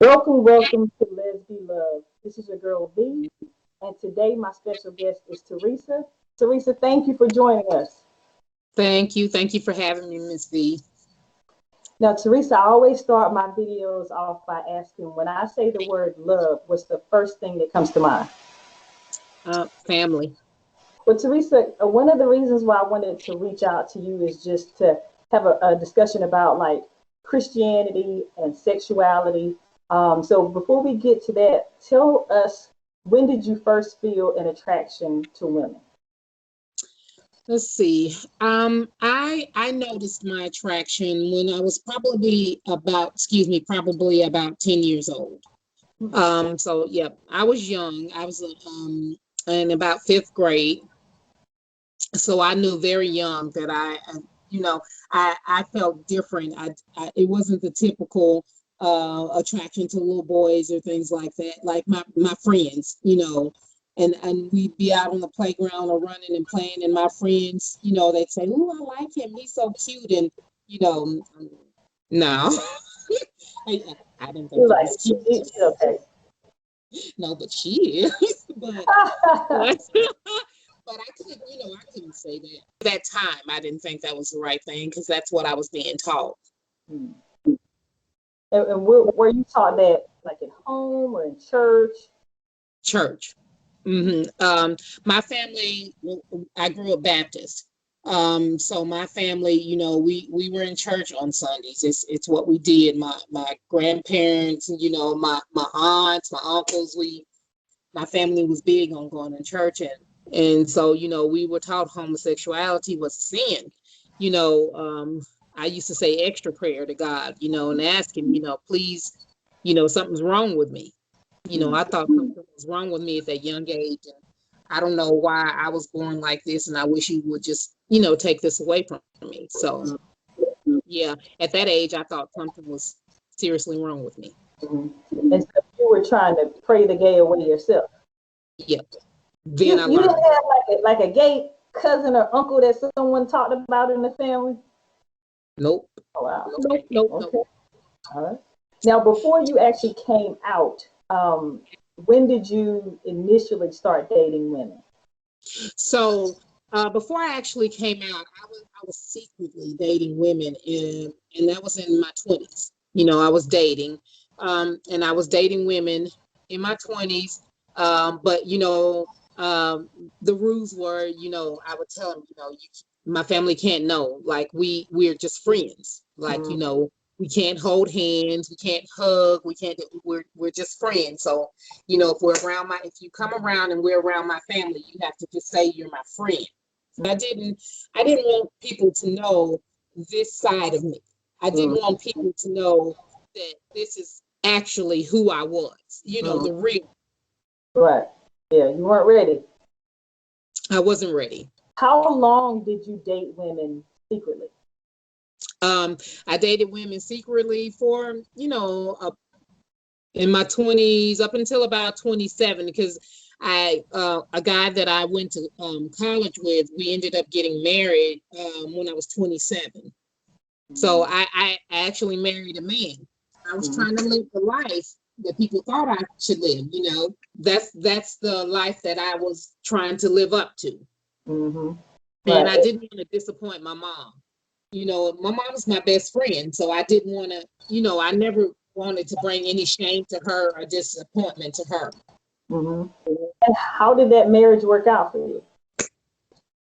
Welcome to Let's Be Love. This is your girl V, and today my special guest is Teresa. Teresa, thank you for joining us. Thank you. Thank you for having me, Miss V. Now, Teresa, I always start my videos off by asking when I say the word love, what's the first thing that comes to mind? Family. Well, Teresa, one of the reasons why I wanted to reach out to you is just to have a discussion about like Christianity and sexuality. So before we get to that, tell us, when did you first feel an attraction to women? Let's see. I noticed my attraction when I was probably about 10 years old. So yeah, I was young. I was in about fifth grade. So I knew very young that you know, I felt different. It wasn't the typical attraction to little boys or things like that, like my friends, and we'd be out on the playground or running and playing, and my friends, they'd say, "Oh, I like him. He's so cute," and you know, no, I, I didn't think You're he like, was cute. she's okay. No, but she is. But but I couldn't say that. That time, I didn't think that was the right thing because that's what I was being taught. and were you taught that like at home or in church? Church. My family, I grew up Baptist. So my family, we were in church on Sundays. It's what we did. My grandparents, my aunts, my uncles, my family was big on going to church, and so we were taught homosexuality was a sin. You know, I used to say extra prayer to God, and ask him, please, something's wrong with me. I thought something was wrong with me at that young age. And I don't know why I was born like this, and I wish he would just, take this away from me. So, yeah, at that age, I thought something was seriously wrong with me. Mhm. And so you were trying to pray the gay away yourself. Yep. Then You I you didn't learned. have like a gay cousin or uncle that someone talked about in the family? Nope. Oh wow. Nope. Nope. Nope. Okay. All right. Now before you actually came out, when did you initially start dating women? So before I actually came out, I was secretly dating women, and that was in my 20s. I was dating, and I was dating women in my 20s. But the rules were, I would tell them, my family can't know. Like we're just friends. Like Mm, we can't hold hands, we can't hug, we can't. We're just friends. So if you come around and we're around my family, you have to just say you're my friend. I didn't want people to know this side of me. I didn't mm, want people to know that this is actually who I was, mm. the real. Right. Yeah, you weren't ready. I wasn't ready. How long did you date women secretly? Um, I dated women secretly for, in my 20s up until about 27, because a guy that I went to college with, we ended up getting married when I was 27. So Mm, I actually married a man. I was mm, trying to live the life that people thought I should live. That's the life that I was trying to live up to. mm-hmm. And Right. I didn't want to disappoint my mom. My mom was my best friend, so I didn't want to, I never wanted to bring any shame to her or disappointment to her. Mm-hmm. And how did that marriage work out for you?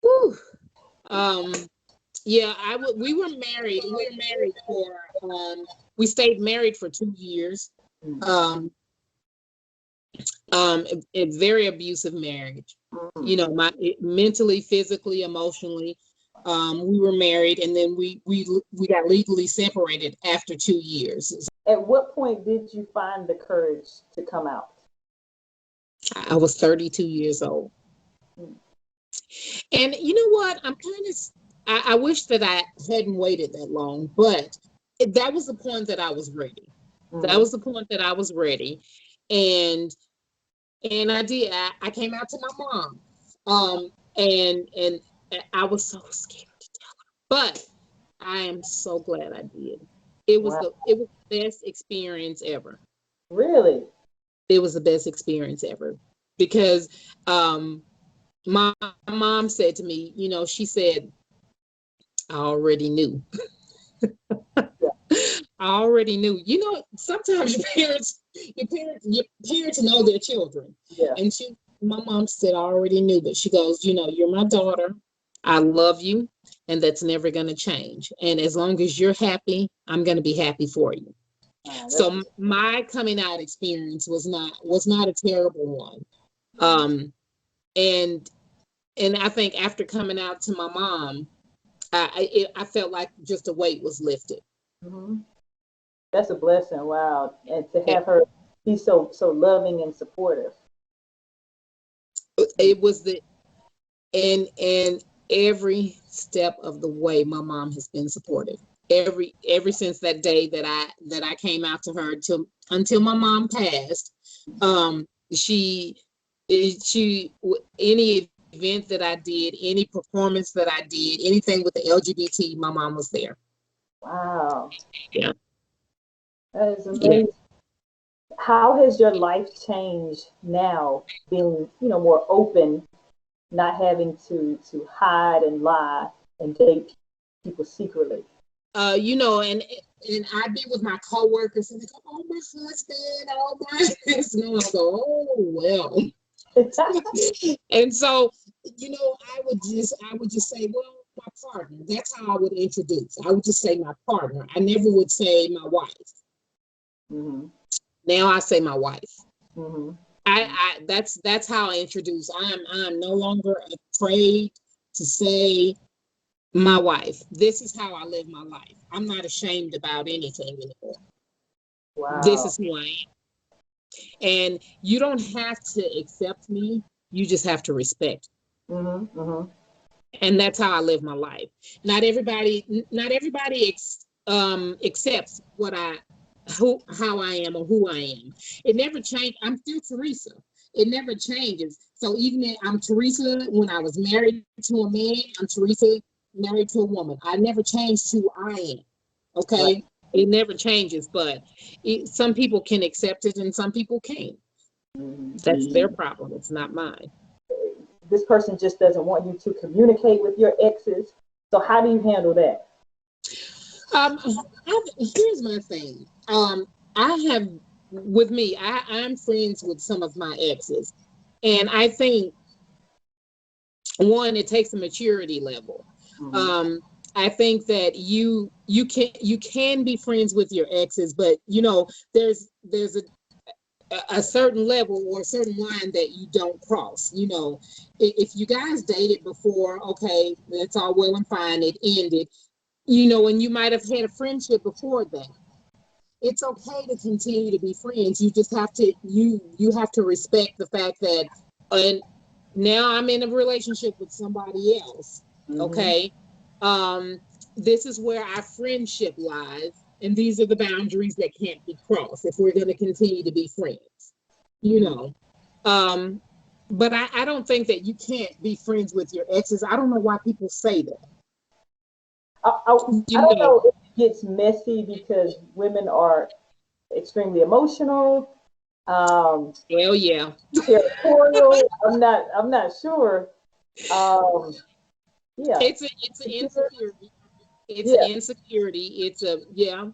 Whew. Um, yeah, we were married. We were married for we stayed married for 2 years. Mm, Um, a very abusive marriage. mm. Mentally, physically, emotionally. We were married, and then we got legally separated after 2 years. At what point did you find the courage to come out? I was 32 years old. Mm, And you know what? I wish that I hadn't waited that long, but that was the point that I was ready. That mm, was the point that I was ready. And and I did. I came out to my mom. And I was so scared to tell her. But I am so glad I did. It was wow. the best experience ever. Really? It was the best experience ever because my mom said to me, you know, she said, I already knew. Yeah. I already knew. You know, sometimes your parents know their children. Yeah. And my mom said, I already knew, but she goes, you know, you're my daughter. I love you, and that's never going to change. And as long as you're happy, I'm going to be happy for you. That's So my coming out experience was not a terrible one. Um, and I think after coming out to my mom, I felt like just a weight was lifted. hmm that's a blessing. Wow. And to have her be so loving and supportive. It was the and every step of the way my mom has been supportive. Every since that day that I came out to her until my mom passed. She any event that I did, any performance that I did, anything with the LGBT, my mom was there. Wow. Yeah. That is Yeah. amazing. How has your life changed now, being, more open, not having to hide and lie and date people secretly? You know, and I'd be with my coworkers and they go, "Oh, my husband, oh my husband," and I go, "Oh well." And so, you know, I would just say, "Well, my partner." That's how I would introduce. I would just say my partner. I never would say my wife. hmm Now I say my wife. hmm That's how I introduce. I'm no longer afraid to say my wife. This is how I live my life. I'm not ashamed about anything anymore. This Wow. is who I am. And you don't have to accept me. You just have to respect. hmm hmm And that's how I live my life. Not everybody accepts how I am or who I am. It never changed. I'm still Teresa. It never changes. So even if I'm Teresa when I was married to a man, I'm Teresa married to a woman. I never changed who I am. Right. Okay, it never changes, but some people can accept it and some people can't. That's their hmm problem. It's not mine. This person just doesn't want you to communicate with your exes. So how do you handle that? Um, here's my thing. I have with me. I'm friends with some of my exes, and I think one, it takes a maturity level. hmm Um, I think that you can be friends with your exes, but you know there's a certain level or a certain line that you don't cross. You know, if you guys dated before, okay, that's all well and fine. It ended. You know, and you might have had a friendship before that. It's okay to continue to be friends. You just have to you have to respect the fact that and now I'm in a relationship with somebody else. hmm Okay. Um, this is where our friendship lies, and these are the boundaries that can't be crossed if we're going to continue to be friends. You know. Um, but I don't think that you can't be friends with your exes. I don't know why people say that. I You don't know, know if it gets messy because women are extremely emotional, um, well, yeah. territorial. I'm not sure. Um, yeah, It's an secure. insecurity. It's an Yeah. insecurity. It's a yeah.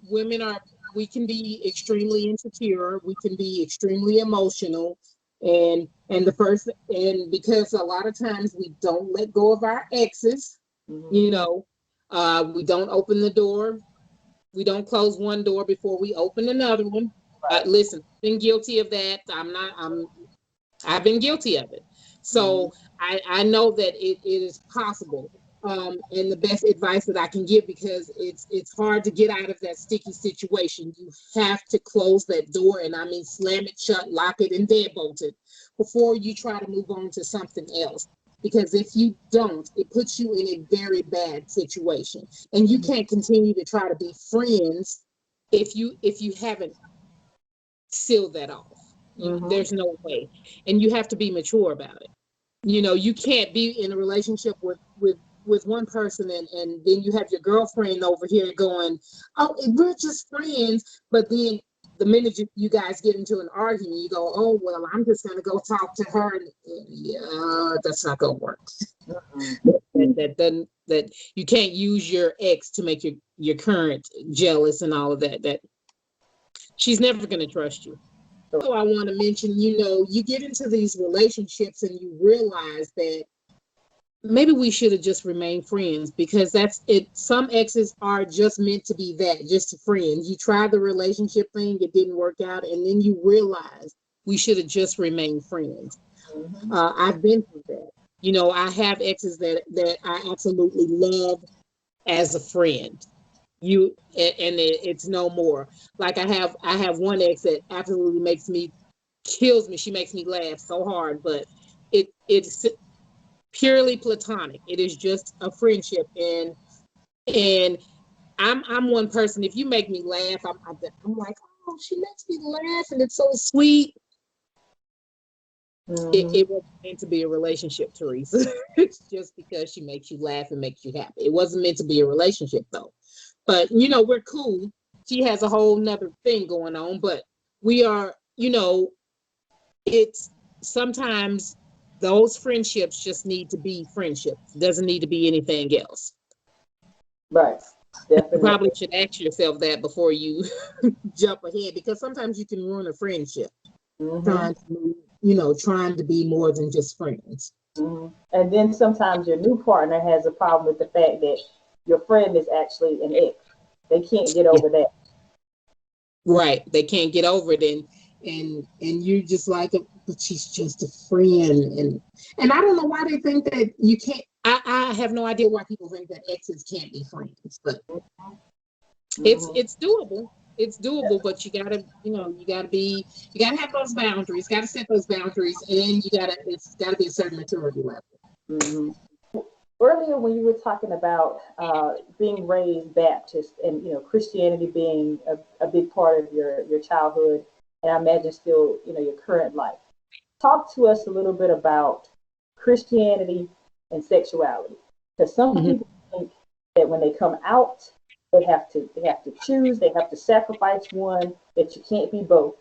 We can be extremely insecure. We can be extremely emotional, and because a lot of times we don't let go of our exes. hmm You know, we don't open the door. We don't close one door before we open another one. Right. Listen, I've been guilty of that. I've been guilty of it. hmm So I know that it is possible. And the best advice that I can give, because it's hard to get out of that sticky situation. You have to close that door, and I mean slam it shut, lock it, and deadbolt it before you try to move on to something else. Because if you don't, it puts you in a very bad situation, and you can't continue to try to be friends if you haven't seal that off. hmm There's no way, and you have to be mature about it. You know, you can't be in a relationship with one person and then you have your girlfriend over here going, "Oh, we're just friends," but then the minute you guys get into an argument, you go, oh, well, I'm just going to go talk to her. And, yeah, that's not going to work. That you can't use your ex to make your current jealous and all of that. That she's never going to trust you. So I want to mention, you get into these relationships and you realize that maybe we should have just remained friends, because that's it. Some exes are just meant to be that, just friends. You try the relationship thing, it didn't work out, and then you realize we should have just remained friends. I've been through that. I have exes that I absolutely love as a friend. It's no more. Like I have one ex that absolutely kills me. She makes me laugh so hard, but it's purely platonic. It is just a friendship, and I'm one person. If you make me laugh, I'm like, oh, she makes me laugh, and it's so sweet. It wasn't meant to be a relationship, Teresa. It's just because she makes you laugh and makes you happy. It wasn't meant to be a relationship, though. But we're cool. She has a whole nother thing going on, but we are, it's sometimes those friendships just need to be friendships. It doesn't need to be anything else. Right. Definitely. You probably should ask yourself that before you jump ahead, because sometimes you can ruin a friendship trying to be more than just friends. And then sometimes your new partner has a problem with the fact that your friend is actually an ex. They can't get over that. Right. They can't get over it. And you just like, but she's just a friend. And I don't know why they think that you can't. I have no idea why people think that exes can't be friends, but it's doable. It's doable, but you gotta have those boundaries, gotta set those boundaries, and it's gotta be a certain maturity level. Earlier, when you were talking about being raised Baptist and Christianity being a big part of your childhood, and I imagine still your current life, talk to us a little bit about Christianity and sexuality, because some people think that when they come out, they have to choose, they have to sacrifice one, that you can't be both.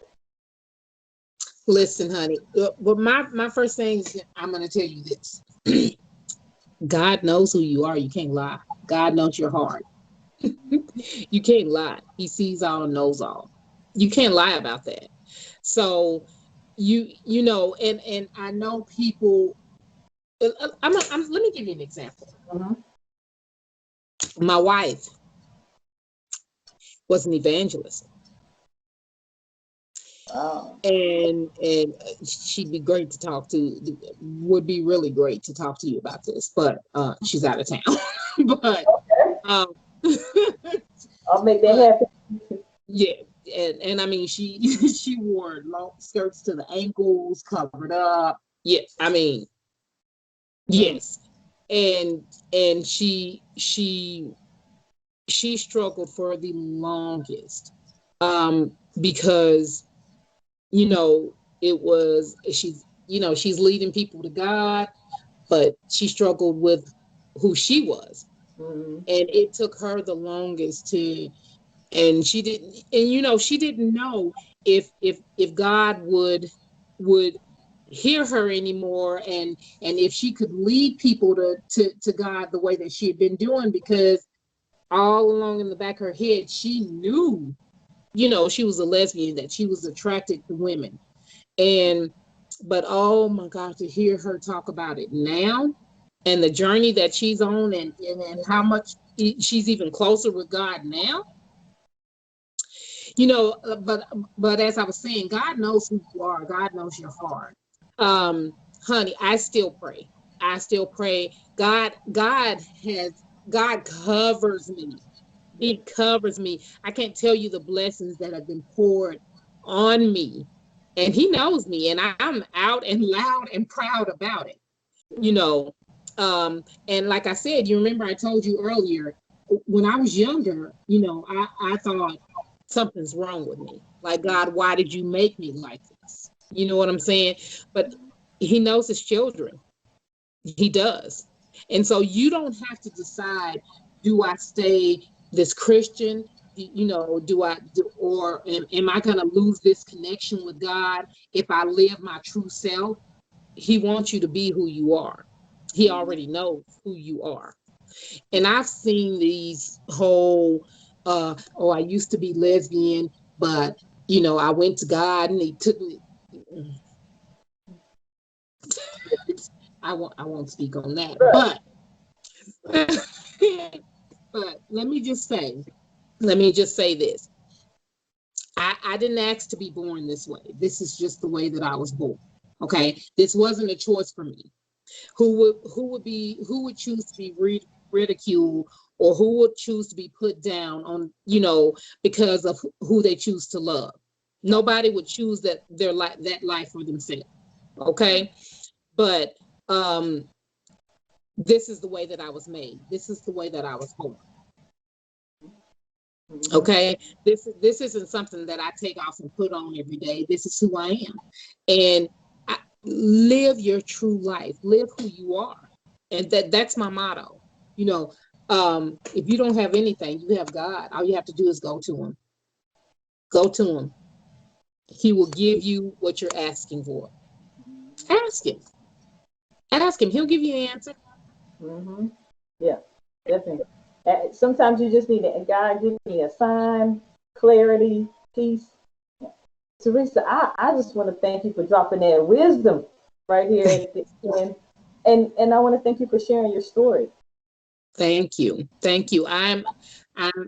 Listen, honey, well, my first thing is, I'm going to tell you this. God knows who you are. You can't lie. God knows your heart. You can't lie. He sees all and knows all. You can't lie about that. So and I know people. Let me give you an example. My wife was an evangelist. And she'd be great to talk to, would be really great to talk to you about this, but she's out of town. But I'll make that happen. Yeah, and I mean, she wore long skirts to the ankles, covered up. Yeah, I mean, yes, and she struggled for the longest, because it was she's leading people to God, but she struggled with who she was, and it took her the longest to. And she didn't know if God would hear her anymore, and if she could lead people to God the way that she had been doing, because all along in the back of her head, she knew, she was a lesbian, that she was attracted to women. But oh my God, to hear her talk about it now, and the journey that she's on, and how much she's even closer with God now. But as I was saying, God knows who you are. God knows your heart. Honey, I still pray. God covers me. He covers me. I can't tell you the blessings that have been poured on me. And he knows me, and I'm out and loud and proud about it. And like I said, you remember I told you earlier, when I was younger, I thought something's wrong with me. Like, God, why did you make me like this? You know what I'm saying? But he knows his children. He does. And so you don't have to decide, do I stay this Christian do I do, or am I going to lose this connection with God if I live my true self? He wants you to be who you are. He already knows who you are. And I've seen these whole, oh, I used to be lesbian, but I went to God and he took me. I won't speak on that, Right. but let me just say this. I didn't ask to be born this way. This is just the way that I was born. Okay. This wasn't a choice for me. Who would choose to be ridiculed, or who would choose to be put down on, because of who they choose to love? Nobody would choose that life for themselves. Okay. But this is the way that I was made. This is the way that I was born. Okay. This isn't something that I take off and put on every day. This is who I am. And live your true life. Live who you are. And that's my motto. If you don't have anything, you have God. All you have to do is go to him. Go to him. He will give you what you're asking for. Ask him. Ask him. He'll give you an answer. Mm-hmm. Yeah, definitely. Sometimes you just need it. God, give me a sign, clarity, peace. Teresa, I just want to thank you for dropping that wisdom right here at the end. And I want to thank you for sharing your story. Thank you. Thank you. I'm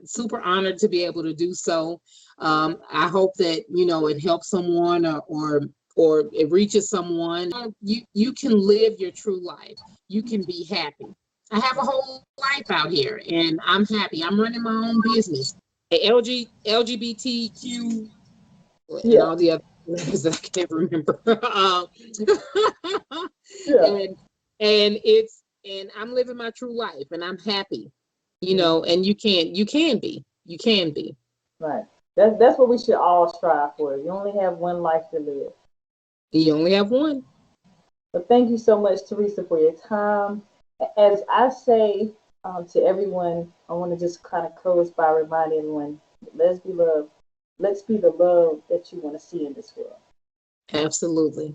super honored to be able to do so. I hope that it helps someone, or it reaches someone. You can live your true life. You can be happy. I have a whole life out here, and I'm happy. I'm running my own business. LGBTQ and Yeah, all the other letters that I can't remember. yeah. and and I'm living my true life, and I'm happy. And you can be. Right. That's what we should all strive for. You only have one life to live. You only have one. But thank you so much, Teresa, for your time. As I say to everyone, I want to just kind of close by reminding everyone, let's be love. Let's be the love that you want to see in this world. Absolutely.